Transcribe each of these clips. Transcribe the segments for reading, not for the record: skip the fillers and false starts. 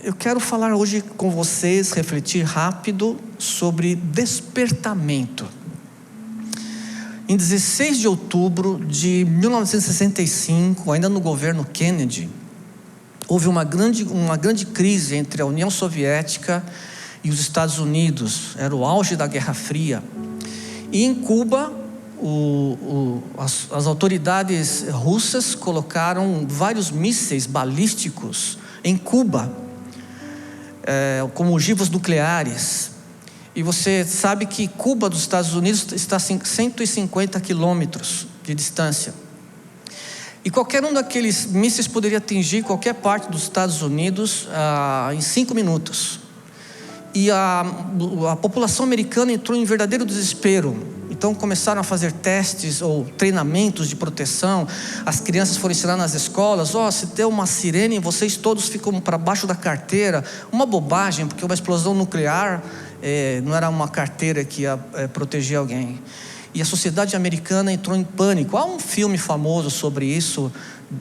Eu quero falar hoje com vocês, refletir rápido sobre despertamento. Em 16 de outubro de 1965, ainda no governo Kennedy, houve uma grande crise entre a União Soviética e os Estados Unidos. Era o auge da Guerra Fria. E em Cuba, as autoridades russas colocaram vários mísseis balísticos em Cuba, como ogivas nucleares. E você sabe que Cuba dos Estados Unidos está a 150 quilômetros de distância. E qualquer um daqueles mísseis poderia atingir qualquer parte dos Estados Unidos em 5 minutos. E a população americana entrou em verdadeiro desespero. Então começaram a fazer testes ou treinamentos de proteção. As crianças foram ensinar nas escolas: se der uma sirene, vocês todos ficam para baixo da carteira. Uma bobagem, porque uma explosão nuclear não era uma carteira que ia proteger alguém. E a sociedade americana entrou em pânico. Há um filme famoso sobre isso,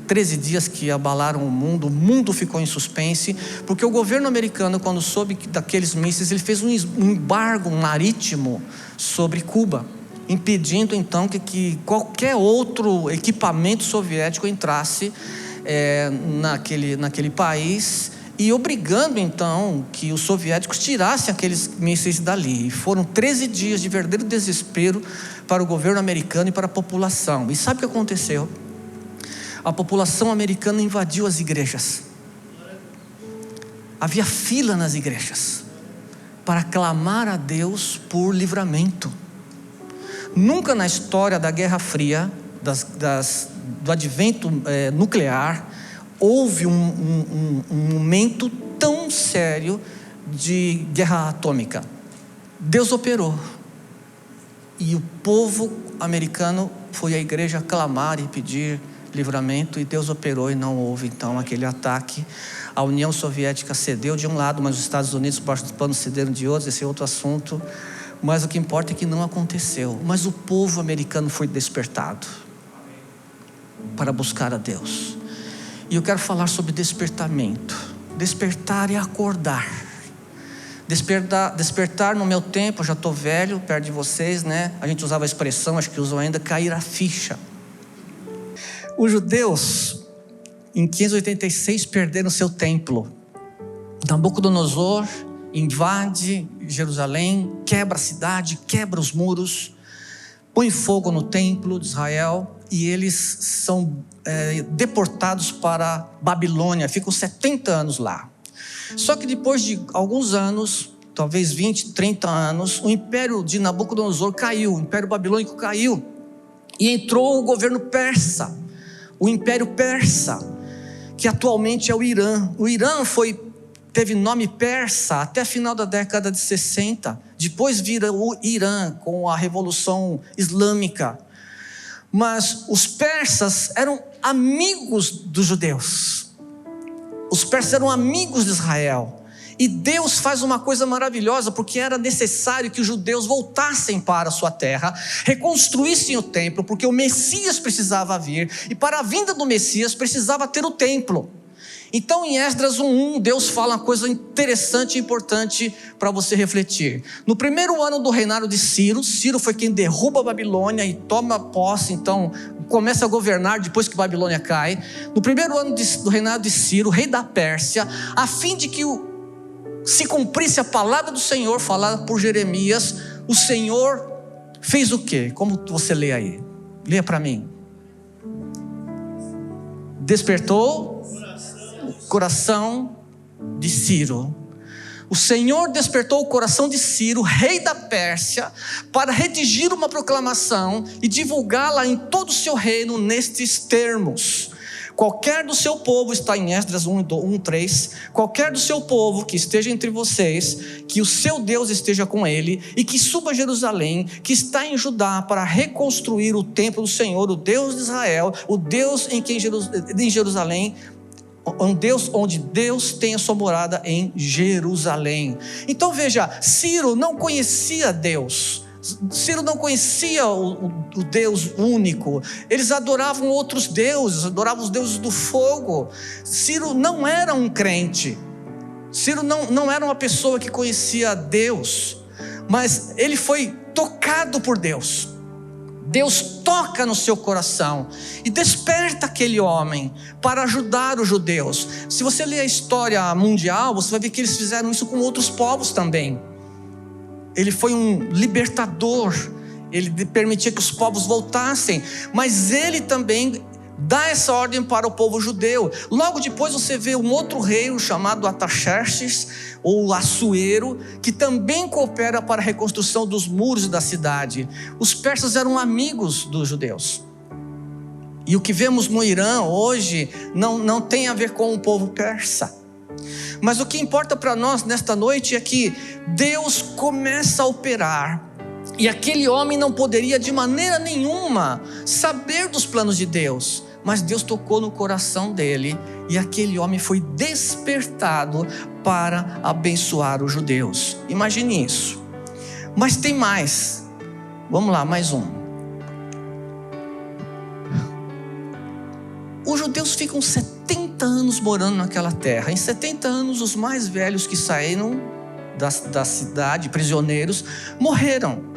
13 dias que abalaram o mundo ficou em suspense, porque o governo americano, quando soube daqueles mísseis, ele fez um embargo marítimo sobre Cuba, impedindo então que qualquer outro equipamento soviético entrasse naquele país, e obrigando então que os soviéticos tirassem aqueles mísseis dali. E foram 13 dias de verdadeiro desespero para o governo americano e para a população. E sabe o que aconteceu? A população americana invadiu as igrejas. Havia fila nas igrejas para clamar a Deus por livramento. Nunca na história da Guerra Fria, do advento nuclear, houve um momento tão sério de guerra atômica. Deus operou. E o povo americano foi à igreja clamar e pedir livramento, e Deus operou, e não houve então aquele ataque. A União Soviética cedeu de um lado, mas os Estados Unidos participando cederam de outro. Esse é outro assunto. Mas o que importa é que não aconteceu. Mas o povo americano foi despertado para buscar a Deus. E eu quero falar sobre despertamento. Despertar é acordar. Despertar no meu tempo, eu já estou velho, perto de vocês, né? A gente usava a expressão, acho que usam ainda, cair a ficha. Os judeus, em 586, perderam seu templo. Nabucodonosor invade Jerusalém, quebra a cidade, quebra os muros, põe fogo no templo de Israel, e eles são deportados para Babilônia. Ficam 70 anos lá. Só que depois de alguns anos, talvez 20, 30 anos, o império de Nabucodonosor caiu, o império babilônico caiu, e entrou o governo persa, o império persa, que atualmente é o Irã. O Irã teve nome persa até a final da década de 60, depois vira o Irã com a Revolução Islâmica. Mas os persas eram amigos dos judeus, os persas eram amigos de Israel, e Deus faz uma coisa maravilhosa, porque era necessário que os judeus voltassem para a sua terra, reconstruíssem o templo, porque o Messias precisava vir, e para a vinda do Messias precisava ter o templo. Então em Esdras 1:1, Deus fala uma coisa interessante e importante para você refletir. No primeiro ano do reinado de Ciro foi quem derruba a Babilônia e toma posse, então começa a governar depois que a Babilônia cai. No primeiro ano do reinado de Ciro, rei da Pérsia, a fim de que se cumprisse a palavra do Senhor falada por Jeremias, o Senhor fez o quê? Como você lê aí? Leia para mim. Despertou o coração de Ciro. O Senhor despertou o coração de Ciro, rei da Pérsia, para redigir uma proclamação e divulgá-la em todo o seu reino nestes termos: qualquer do seu povo, está em Esdras 1:3, qualquer do seu povo que esteja entre vocês, que o seu Deus esteja com ele, e que suba a Jerusalém, que está em Judá, para reconstruir o templo do Senhor, o Deus de Israel, o Deus em Jerusalém, um Deus onde Deus tem a sua morada em Jerusalém. Então veja, Ciro não conhecia Deus. Ciro não conhecia o Deus único. Eles adoravam outros deuses, adoravam os deuses do fogo. Ciro não era um crente. Ciro não era uma pessoa que conhecia Deus, mas ele foi tocado por Deus. Deus toca no seu coração e desperta aquele homem para ajudar os judeus. Se você ler a história mundial, você vai ver que eles fizeram isso com outros povos também. Ele foi um libertador, ele permitia que os povos voltassem, mas ele também dá essa ordem para o povo judeu. Logo depois você vê um outro rei chamado Artaxerxes, ou Assuero, que também coopera para a reconstrução dos muros da cidade. Os persas eram amigos dos judeus. E o que vemos no Irã hoje não tem a ver com o povo persa. Mas o que importa para nós nesta noite é que Deus começa a operar. E aquele homem não poderia de maneira nenhuma saber dos planos de Deus. Mas Deus tocou no coração dele e aquele homem foi despertado para abençoar os judeus. Imagine isso. Mas tem mais. Vamos lá, mais um. Os judeus ficam 70 anos morando naquela terra. Em 70 anos, os mais velhos que saíram da cidade, prisioneiros, morreram.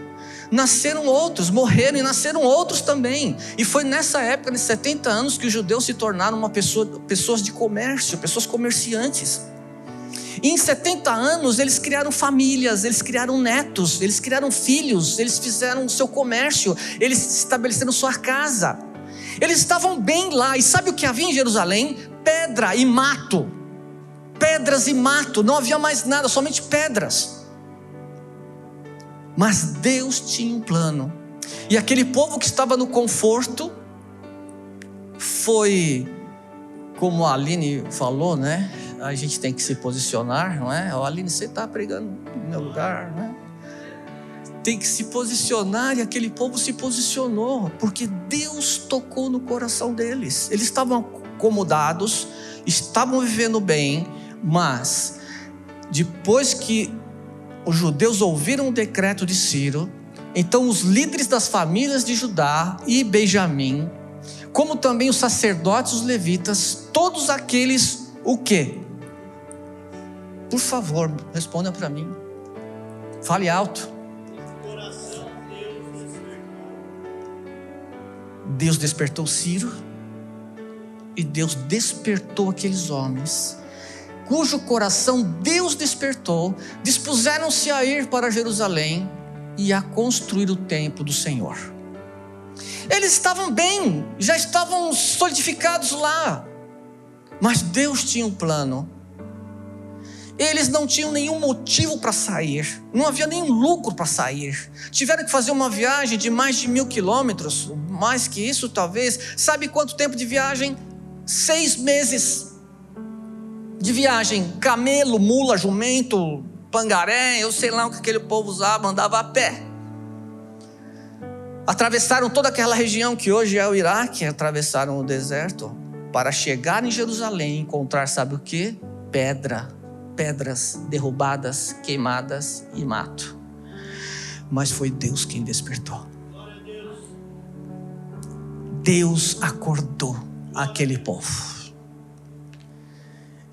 Nasceram outros, morreram e nasceram outros também. E foi nessa época, de 70 anos, que os judeus se tornaram pessoas de comércio, pessoas comerciantes. E em 70 anos eles criaram famílias, eles criaram netos, eles criaram filhos, eles fizeram o seu comércio, eles estabeleceram sua casa. Eles estavam bem lá. E sabe o que havia em Jerusalém? Pedra e mato. Pedras e mato, não havia mais nada, somente pedras. Mas Deus tinha um plano. E aquele povo que estava no conforto foi, como a Aline falou, né? A gente tem que se posicionar, não é? Aline, você está pregando no meu lugar, né? Tem que se posicionar, e aquele povo se posicionou, porque Deus tocou no coração deles. Eles estavam acomodados, estavam vivendo bem, mas depois que os judeus ouviram o decreto de Ciro, então os líderes das famílias de Judá e Benjamim, como também os sacerdotes, os levitas, todos aqueles, o quê? Por favor, responda para mim. Fale alto. Deus despertou Ciro e Deus despertou aqueles homens, cujo coração Deus despertou, dispuseram-se a ir para Jerusalém e a construir o templo do Senhor. Eles estavam bem, já estavam solidificados lá, mas Deus tinha um plano. Eles não tinham nenhum motivo para sair, não havia nenhum lucro para sair. Tiveram que fazer uma viagem de mais de 1000 quilômetros, mais que isso talvez. Sabe quanto tempo de viagem? 6 meses de viagem. Camelo, mula, jumento, pangaré, eu sei lá o que aquele povo usava, andava a pé. Atravessaram toda aquela região que hoje é o Iraque, atravessaram o deserto para chegar em Jerusalém e encontrar, sabe o que? Pedras derrubadas, queimadas e mato. Mas foi Deus quem despertou. Deus acordou aquele povo.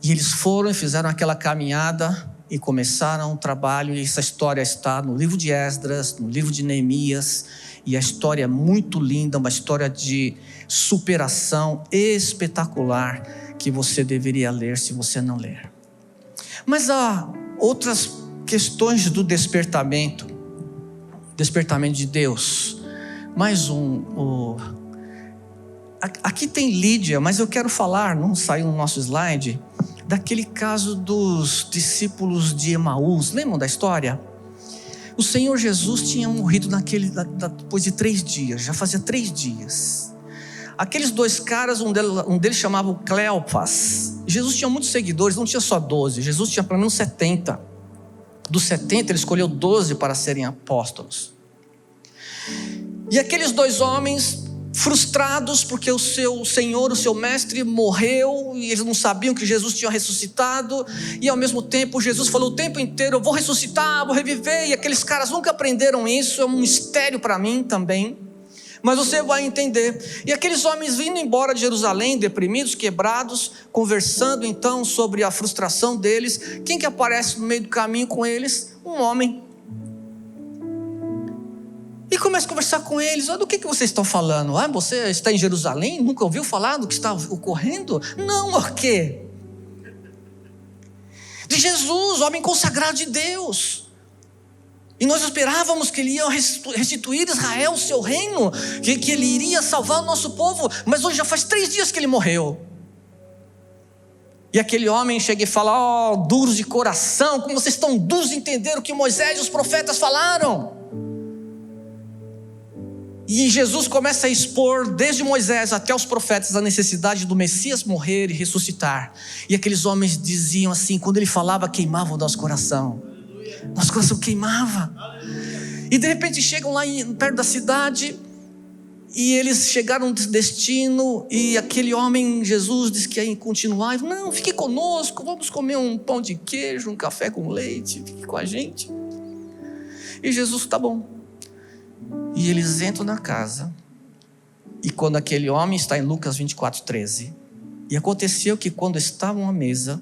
E eles foram e fizeram aquela caminhada e começaram um trabalho. E essa história está no livro de Esdras, no livro de Neemias. E a história é muito linda, uma história de superação espetacular que você deveria ler se você não ler. Mas há outras questões do despertamento de Deus. Mais um. Aqui tem Lídia, mas eu quero falar, não saiu no nosso slide, daquele caso dos discípulos de Emaús. Lembram da história? O Senhor Jesus tinha morrido depois de 3 dias, já fazia 3 dias. Aqueles 2 caras, um deles chamava Cleopas. Jesus tinha muitos seguidores, não tinha só 12, Jesus tinha pelo menos 70. Dos 70 ele escolheu 12 para serem apóstolos. E aqueles 2 homens, frustrados porque o seu Senhor, o seu mestre morreu, e eles não sabiam que Jesus tinha ressuscitado, e ao mesmo tempo Jesus falou o tempo inteiro: eu vou ressuscitar, vou reviver, e aqueles caras nunca aprenderam isso, é um mistério para mim também. Mas você vai entender. E aqueles homens vindo embora de Jerusalém, deprimidos, quebrados, conversando então sobre a frustração deles. Quem que aparece no meio do caminho com eles? Um homem. E começa a conversar com eles. Do que vocês estão falando? Você está em Jerusalém? Nunca ouviu falar do que está ocorrendo? Não, o quê? De Jesus, homem consagrado de Deus. E nós esperávamos que ele ia restituir Israel, o seu reino, que ele iria salvar o nosso povo, mas hoje já faz 3 dias que ele morreu. E aquele homem chega e fala: duros de coração, como vocês estão duros de entender o que Moisés e os profetas falaram. E Jesus começa a expor, desde Moisés até os profetas, a necessidade do Messias morrer e ressuscitar. E aqueles homens diziam assim, quando ele falava, queimava o nosso coração. Nosso coração queimava. E de repente chegam lá perto da cidade, e eles chegaram no destino, e aquele homem, Jesus, disse que ia continuar. Ele falou: não, fique conosco, vamos comer um pão de queijo, um café com leite, fique com a gente. E Jesus: tá bom. E eles entram na casa, e quando aquele homem, está em Lucas 24:13, e aconteceu que quando estavam à mesa,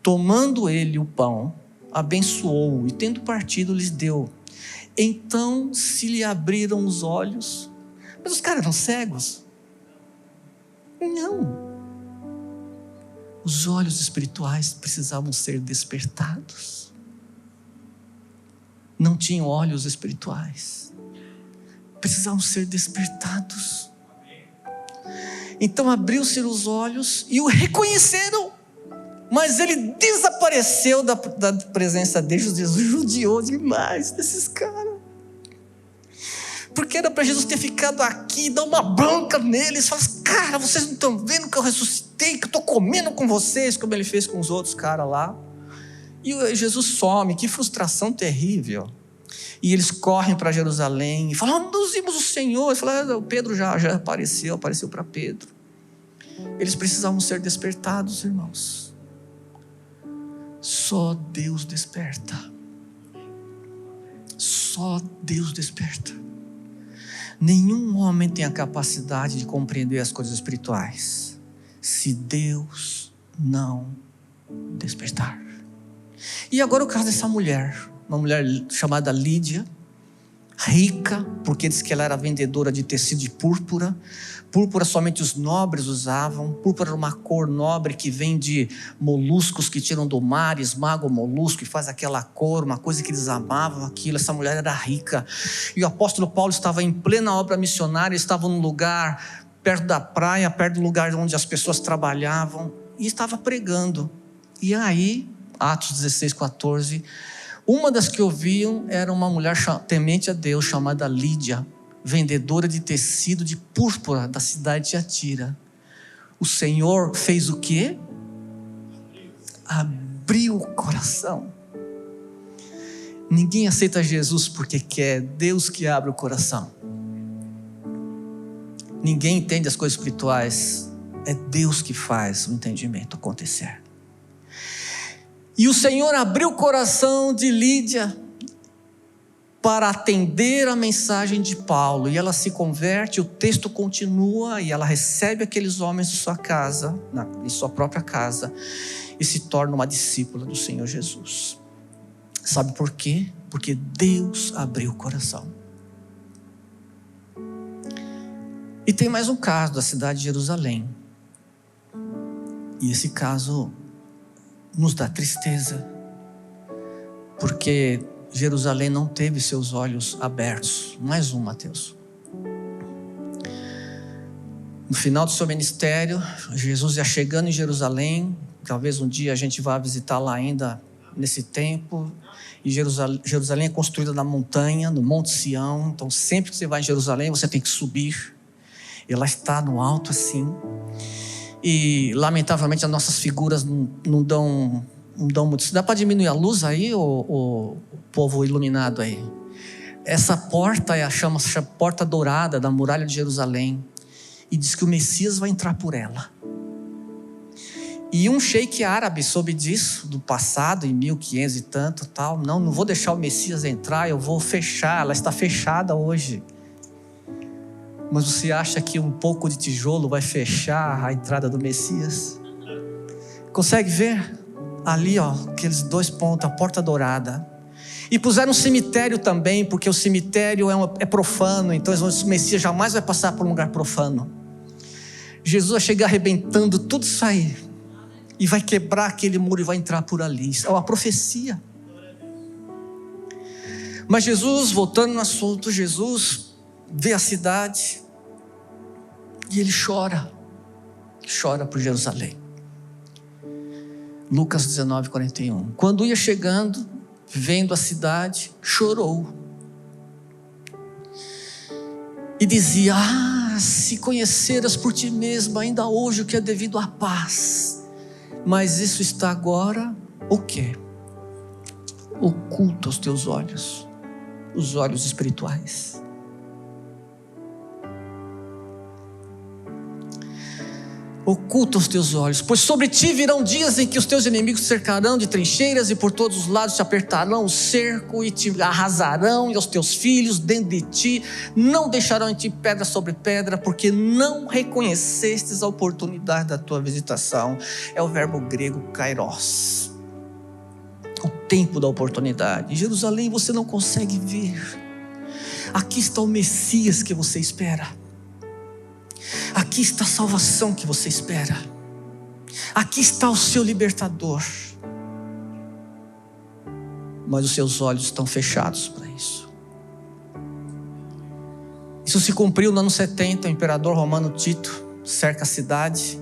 tomando ele o pão, abençoou, e tendo partido lhes deu. Então se lhe abriram os olhos. Mas os caras eram cegos? Não. Os olhos espirituais precisavam ser despertados. Não tinham olhos espirituais. Precisavam ser despertados. Então abriu-se os olhos e o reconheceram. Mas ele desapareceu da presença deles. Jesus judiou demais desses caras. Porque era para Jesus ter ficado aqui, dar uma bronca neles. Falar: cara, vocês não estão vendo que eu ressuscitei, que eu estou comendo com vocês, como ele fez com os outros caras lá. E Jesus some, que frustração terrível. E eles correm para Jerusalém e falam: nós vimos o Senhor. Ele fala: Pedro já apareceu para Pedro. Eles precisavam ser despertados, irmãos. Só Deus desperta. Só Deus desperta. Nenhum homem tem a capacidade de compreender as coisas espirituais se Deus não despertar. E agora o caso dessa mulher, uma mulher chamada Lídia, rica, porque diz que ela era vendedora de tecido de púrpura. Púrpura somente os nobres usavam. Púrpura era uma cor nobre que vem de moluscos que tiram do mar, esmaga o molusco e faz aquela cor, uma coisa que eles amavam aquilo. Essa mulher era rica. E o apóstolo Paulo estava em plena obra missionária, estava num lugar perto da praia, perto do lugar onde as pessoas trabalhavam, e estava pregando. E aí, Atos 16:14, uma das que ouviam era uma mulher temente a Deus, chamada Lídia, vendedora de tecido de púrpura da cidade de Tiatira. O Senhor fez o quê? Abriu o coração. Ninguém aceita Jesus porque quer, Deus que abre o coração. Ninguém entende as coisas espirituais, é Deus que faz o entendimento acontecer. E o Senhor abriu o coração de Lídia para atender a mensagem de Paulo, e ela se converte. O texto continua, e ela recebe aqueles homens de sua casa, em sua própria casa, e se torna uma discípula do Senhor Jesus. Sabe por quê? Porque Deus abriu o coração. E tem mais um caso da cidade de Jerusalém, e esse caso nos dá tristeza, porque Jerusalém não teve seus olhos abertos. Mais um, Mateus. No final do seu ministério, Jesus ia chegando em Jerusalém. Talvez um dia a gente vá visitar lá ainda nesse tempo. E Jerusalém é construída na montanha, no Monte Sião. Então sempre que você vai em Jerusalém, você tem que subir. E lá está no alto assim. E lamentavelmente as nossas figuras não dão muito. Dá para diminuir a luz aí, o povo iluminado aí? Essa porta chama-se Porta Dourada da Muralha de Jerusalém, e diz que o Messias vai entrar por ela. E um sheik árabe soube disso do passado, em 1500 e tanto, tal. Não vou deixar o Messias entrar, eu vou fechar. Ela está fechada hoje. Mas você acha que um pouco de tijolo vai fechar a entrada do Messias? Consegue ver? Ali, ó, aqueles 2 pontos, a porta dourada. E puseram um cemitério também, porque o cemitério é profano, então o Messias jamais vai passar por um lugar profano. Jesus vai chegar arrebentando tudo isso aí, e vai quebrar aquele muro e vai entrar por ali. É uma profecia. Mas Jesus, voltando no assunto, Jesus vê a cidade e ele chora por Jerusalém. Lucas 19:41. Quando ia chegando, vendo a cidade, chorou e dizia: se conheceras por ti mesmo ainda hoje o que é devido à paz, mas isso está agora o quê? Oculto aos teus olhos, os olhos espirituais. Oculta os teus olhos, pois sobre ti virão dias em que os teus inimigos te cercarão de trincheiras e por todos os lados te apertarão o cerco e te arrasarão, e os teus filhos dentro de ti não deixarão em ti pedra sobre pedra, porque não reconhecestes a oportunidade da tua visitação. É o verbo grego kairos, o tempo da oportunidade. Em Jerusalém você não consegue ver. Aqui está o Messias que você espera. Aqui está a salvação que você espera. Aqui está o seu libertador. Mas os seus olhos estão fechados para isso. Isso se cumpriu no ano 70. O imperador romano Tito cerca a cidade,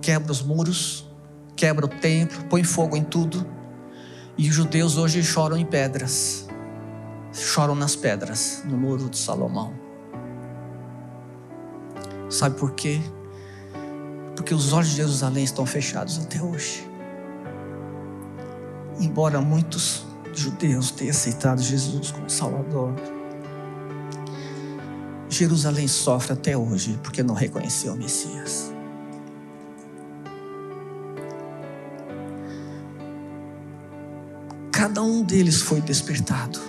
quebra os muros, quebra o templo, põe fogo em tudo. E os judeus hoje choram em pedras. Choram nas pedras, no muro de Salomão. Sabe por quê? Porque os olhos de Jerusalém estão fechados até hoje. Embora muitos judeus tenham aceitado Jesus como Salvador, Jerusalém sofre até hoje porque não reconheceu o Messias. Cada um deles foi despertado.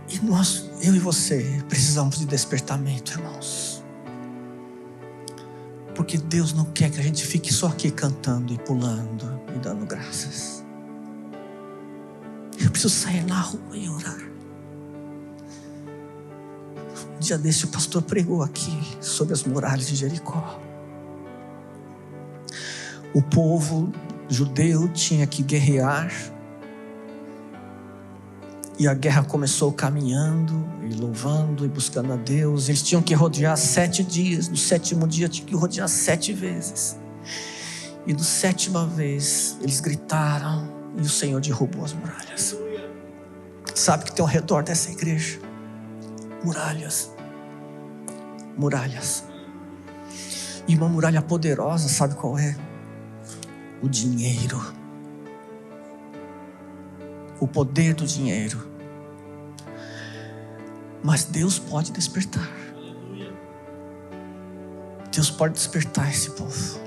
E nós, eu e você, precisamos de despertamento, irmãos. Porque Deus não quer que a gente fique só aqui cantando e pulando e dando graças. Eu preciso sair na rua e orar. Um dia desse o pastor pregou aqui sobre as muralhas de Jericó. O povo judeu tinha que guerrear. E a guerra começou caminhando e louvando e buscando a Deus. Eles tinham que rodear 7 dias. No 7º dia tinham que rodear 7 vezes. E na 7ª vez eles gritaram e o Senhor derrubou as muralhas. Sabe que tem ao redor dessa igreja? Muralhas. Muralhas. E uma muralha poderosa, sabe qual é? O dinheiro. O poder do dinheiro. Mas Deus pode despertar. Deus pode despertar esse povo.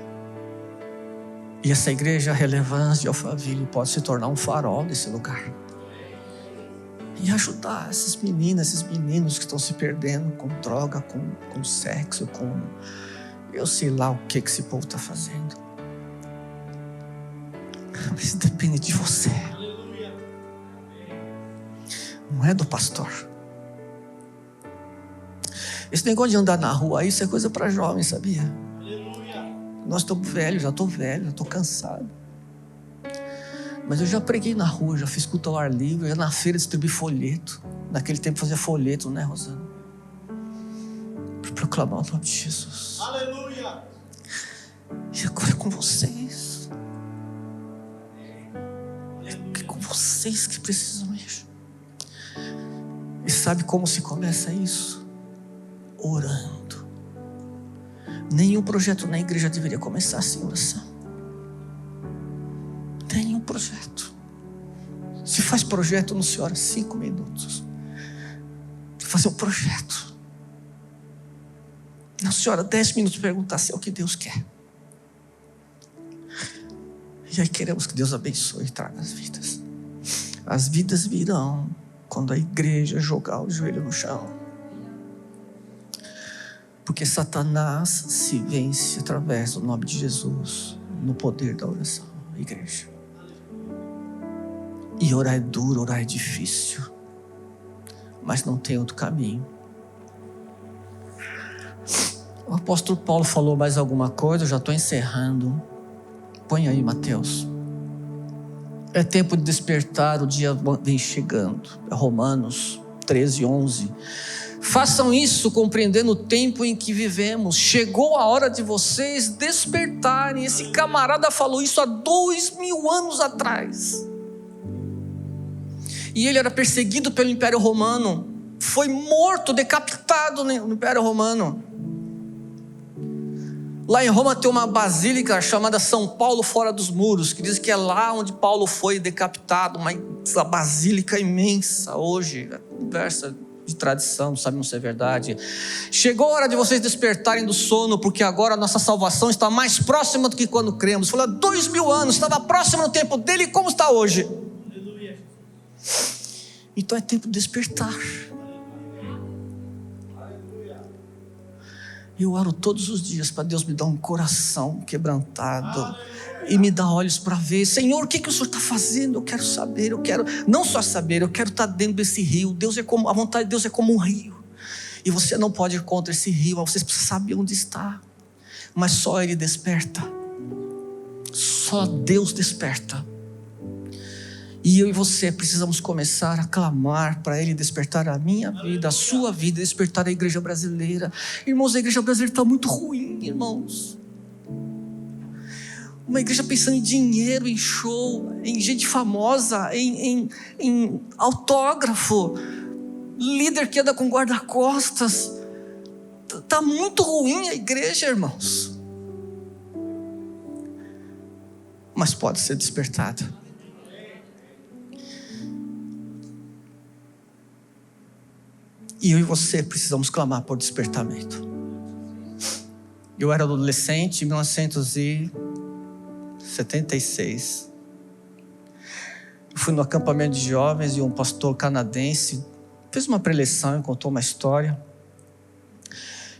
E essa igreja relevante de Alphaville pode se tornar um farol desse lugar. E ajudar essas meninas, esses meninos que estão se perdendo com droga, com sexo, com... eu sei lá o que esse povo está fazendo. Mas depende de você. Não é do pastor. Esse negócio de andar na rua, isso é coisa para jovens, sabia? Nós estamos velhos, já estou velho, já estou cansado. Mas eu já preguei na rua, já fiz culto ao ar livre, já na feira distribuí folheto. Naquele tempo fazia folheto, né, Rosana? Para proclamar o nome de Jesus. Aleluia! E agora é com vocês. É com vocês que precisam ir. E sabe como se começa isso? Orando. Nenhum projeto na igreja deveria começar sem oração. Nenhum projeto. Se faz projeto, não se ora 5 minutos. Fazer um projeto. Não se ora 10 minutos para perguntar se é o que Deus quer. E aí queremos que Deus abençoe e traga as vidas. As vidas virão quando a igreja jogar o joelho no chão. Porque Satanás se vence através do nome de Jesus, no poder da oração, igreja. E orar é duro, orar é difícil, mas não tem outro caminho. O apóstolo Paulo falou mais alguma coisa, eu já estou encerrando. Põe aí, Mateus. É tempo de despertar, o dia vem chegando. É Romanos 13:11. Façam isso compreendendo o tempo em que vivemos. Chegou a hora de vocês despertarem. Esse camarada falou isso há 2000 anos atrás. E ele era perseguido pelo Império Romano. Foi morto, decapitado no Império Romano. Lá em Roma tem uma basílica chamada São Paulo Fora dos Muros, que diz que é lá onde Paulo foi decapitado. Uma basílica imensa hoje. Conversa de tradição, não sabemos se é verdade. Chegou a hora de vocês despertarem do sono, porque agora a nossa salvação está mais próxima do que quando cremos. Falou 2000 anos, estava próximo no tempo dele, como está hoje? Aleluia. Então é tempo de despertar. Eu oro todos os dias para Deus me dar um coração quebrantado e me dar olhos para ver. Senhor, o que o Senhor está fazendo? Eu quero saber, eu quero não só saber, eu quero estar dentro desse rio. A vontade de Deus é como um rio. E você não pode ir contra esse rio, mas você precisa saber onde está. Mas só Ele desperta. Só Deus desperta. E eu e você precisamos começar a clamar para Ele despertar a minha vida, a sua vida, despertar a igreja brasileira. Irmãos, a igreja brasileira está muito ruim, irmãos. Uma igreja pensando em dinheiro, em show, em gente famosa, em autógrafo, líder que anda com guarda-costas. Está muito ruim a igreja, irmãos. Mas pode ser despertada. E eu e você precisamos clamar por despertamento. Eu era adolescente em 1976. Eu fui no acampamento de jovens e um pastor canadense fez uma preleção e contou uma história.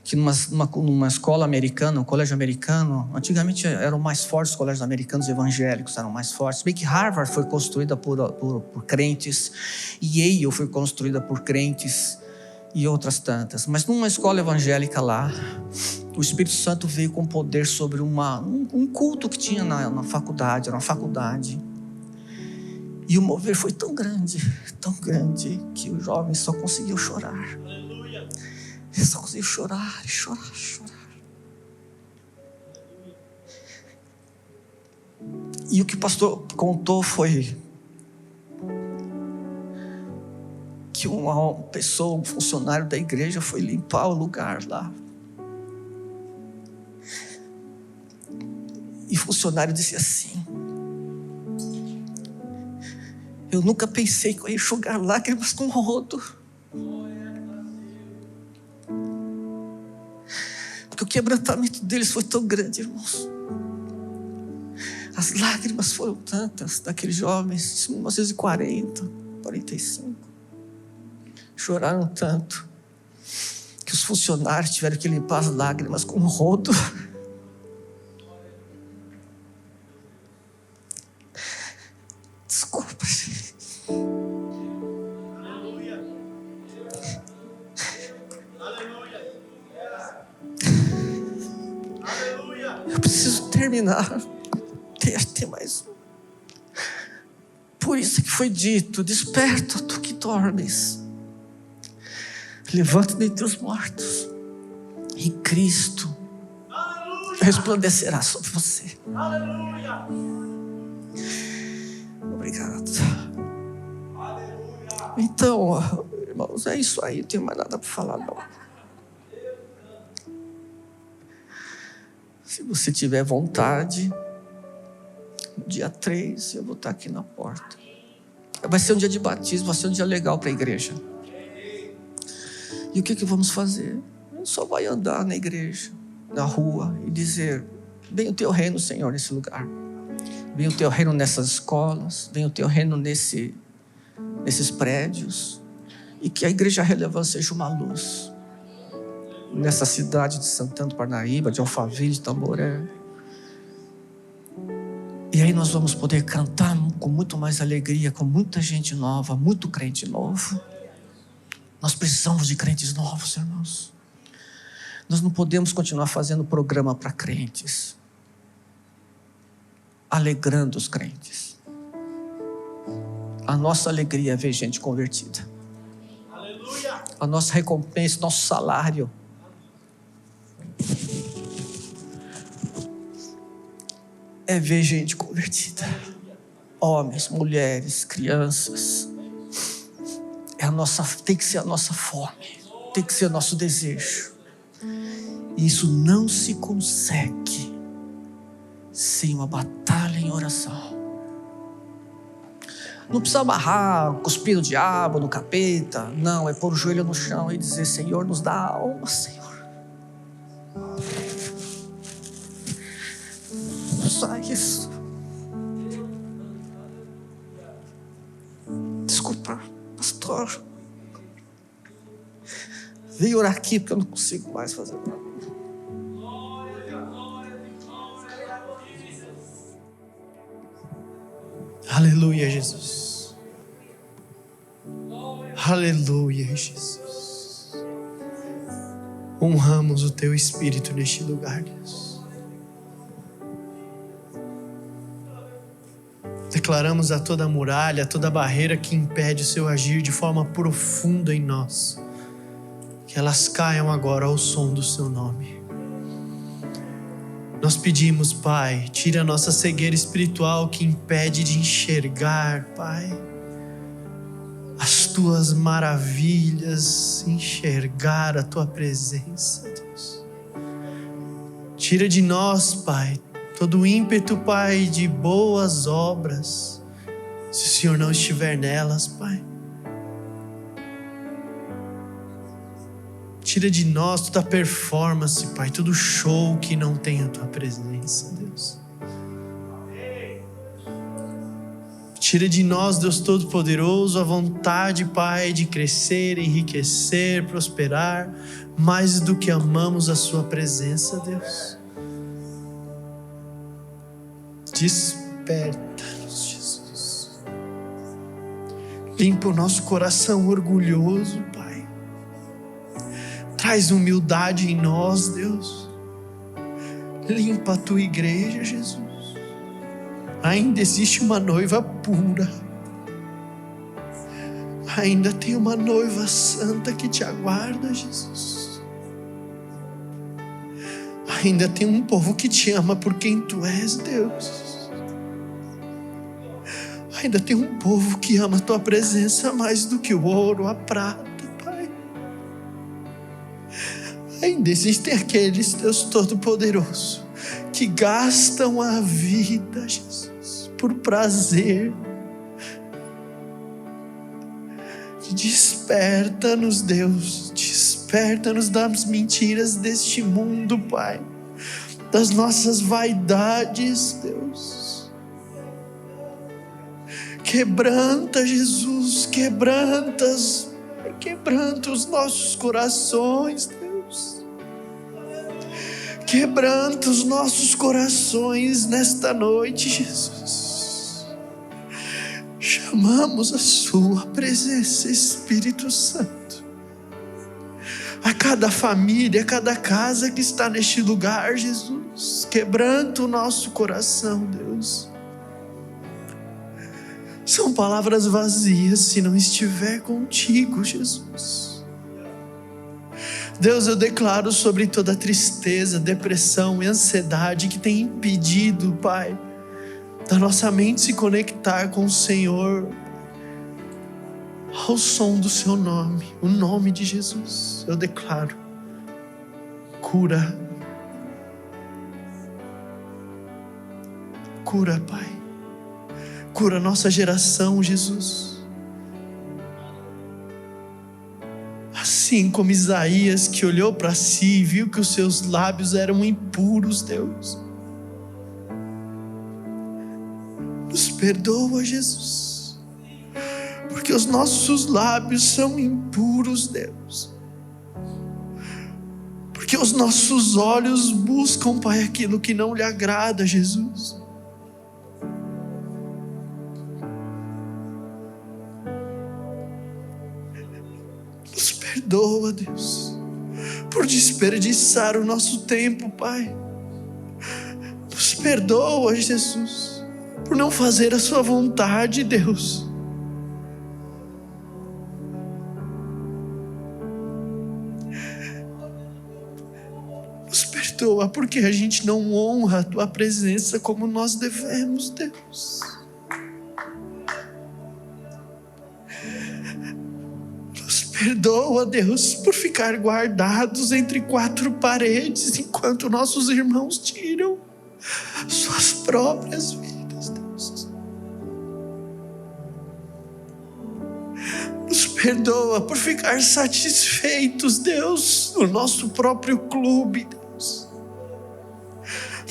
Que numa escola americana, um colégio americano, antigamente eram mais fortes os colégios americanos evangélicos, eram mais fortes. Bem que Harvard foi construída por crentes, e Yale foi construída por crentes, e outras tantas. Mas numa escola evangélica lá, o Espírito Santo veio com poder sobre um culto que tinha na faculdade, era uma faculdade. E o mover foi tão grande, que os jovens só conseguiam chorar. Aleluia. Eles só conseguiam chorar. E o que o pastor contou foi que uma pessoa, um funcionário da igreja foi limpar o lugar lá. E o funcionário disse assim: eu nunca pensei que eu ia enxugar lágrimas com rodo. Porque o quebrantamento deles foi tão grande, irmãos. As lágrimas foram tantas daqueles jovens, 1940, 45. Choraram tanto que os funcionários tiveram que limpar as lágrimas com um rodo. Desculpa, gente. Aleluia. Aleluia. Eu preciso terminar. Tem mais um. Por isso que foi dito: desperta, tu que dormes. Levanta dentre os mortos, e Cristo resplandecerá sobre você. Aleluia. Obrigado. Aleluia. Então, irmãos, é isso aí. Não tenho mais nada para falar, não. Se você tiver vontade, no dia 3 eu vou estar aqui na porta. Vai ser um dia de batismo, vai ser um dia legal para a igreja. E o que vamos fazer? A gente só vai andar na igreja, na rua, e dizer: venha o teu reino, Senhor, nesse lugar. Venha o teu reino nessas escolas. Venha o teu reino nesses prédios, e que a Igreja Relevância seja uma luz nessa cidade de Santana do Parnaíba, de Alphaville, de Tamboré. E aí nós vamos poder cantar com muito mais alegria, com muita gente nova, muito crente novo. Nós precisamos de crentes novos, irmãos. Nós não podemos continuar fazendo programa para crentes, alegrando os crentes. A nossa alegria é ver gente convertida. Aleluia. A nossa recompensa, nosso salário é ver gente convertida. Homens, mulheres, crianças. Tem que ser a nossa fome, tem que ser o nosso desejo. E isso não se consegue sem uma batalha em oração. Não precisa amarrar, cuspir o diabo, no capeta. Não, é pôr o joelho no chão e dizer: Senhor, nos dá a alma, Senhor. Só isso. Desculpa, pastor. Vem orar aqui porque eu não consigo mais fazer nada. Aleluia, Jesus. Aleluia, Jesus. Honramos o Teu Espírito neste lugar, Deus. Declaramos a toda muralha, a toda barreira que impede o Seu agir de forma profunda em nós, que elas caiam agora ao som do Seu nome. Nós pedimos, Pai, tira a nossa cegueira espiritual que impede de enxergar, Pai, as Tuas maravilhas, enxergar a Tua presença, Deus. Tira de nós, Pai, todo o ímpeto, Pai, de boas obras, se o Senhor não estiver nelas, Pai. Tira de nós toda performance, Pai, todo show que não tem a Tua presença, Deus. Tira de nós, Deus Todo-Poderoso, a vontade, Pai, de crescer, enriquecer, prosperar, mais do que amamos a Sua presença, Deus. Desperta-nos, Jesus. Limpa o nosso coração orgulhoso, Pai. Traz humildade em nós, Deus. Limpa a Tua igreja, Jesus. Ainda existe uma noiva pura. Ainda tem uma noiva santa que Te aguarda, Jesus. Ainda tem um povo que Te ama por quem Tu és, Deus. Ainda tem um povo que ama a Tua presença mais do que o ouro, a prata. Ainda existem aqueles, Deus Todo-Poderoso, que gastam a vida, Jesus, por prazer. Desperta-nos, Deus, desperta-nos das mentiras deste mundo, Pai, das nossas vaidades, Deus. Quebranta, Jesus, quebranta os nossos corações, Deus. Quebranta os nossos corações nesta noite, Jesus. Chamamos a Sua presença, Espírito Santo, a cada família, a cada casa que está neste lugar, Jesus. Quebranta o nosso coração, Deus. São palavras vazias se não estiver contigo, Jesus. Deus, eu declaro sobre toda tristeza, depressão e ansiedade que tem impedido, Pai, da nossa mente se conectar com o Senhor, ao som do Seu nome, o nome de Jesus. Eu declaro cura. Cura, Pai. Cura a nossa geração, Jesus. Assim como Isaías, que olhou para si e viu que os seus lábios eram impuros, Deus. Nos perdoa, Jesus, porque os nossos lábios são impuros, Deus. Porque os nossos olhos buscam, Pai, aquilo que não lhe agrada, Jesus. Nos perdoa, Deus, por desperdiçar o nosso tempo, Pai. Nos perdoa, Jesus, por não fazer a sua vontade, Deus. Nos perdoa porque a gente não honra a tua presença como nós devemos, Deus. Nos perdoa, Deus, por ficar guardados entre quatro paredes enquanto nossos irmãos tiram suas próprias vidas, Deus. Nos perdoa por ficar satisfeitos, Deus, no nosso próprio clube, Deus,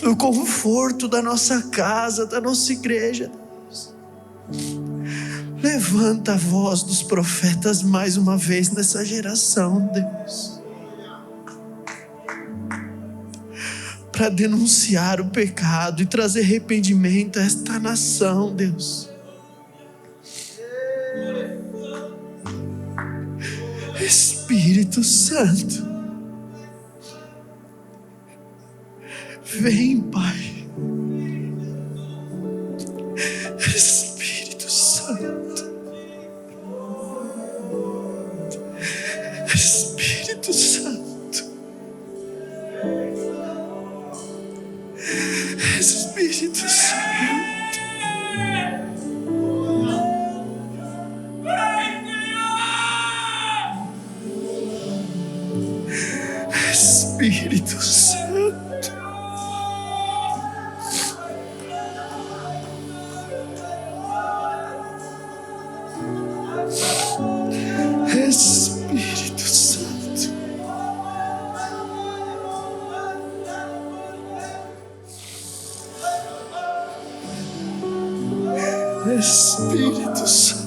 no conforto da nossa casa, da nossa igreja, Deus. Levanta a voz dos profetas mais uma vez nessa geração, Deus, para denunciar o pecado e trazer arrependimento a esta nação, Deus. Espírito Santo, vem, Pai. Espírito Santo, Espírito Santo, Espírito Santo. Espírito Santo, Espírito Santo, Espírito Santo.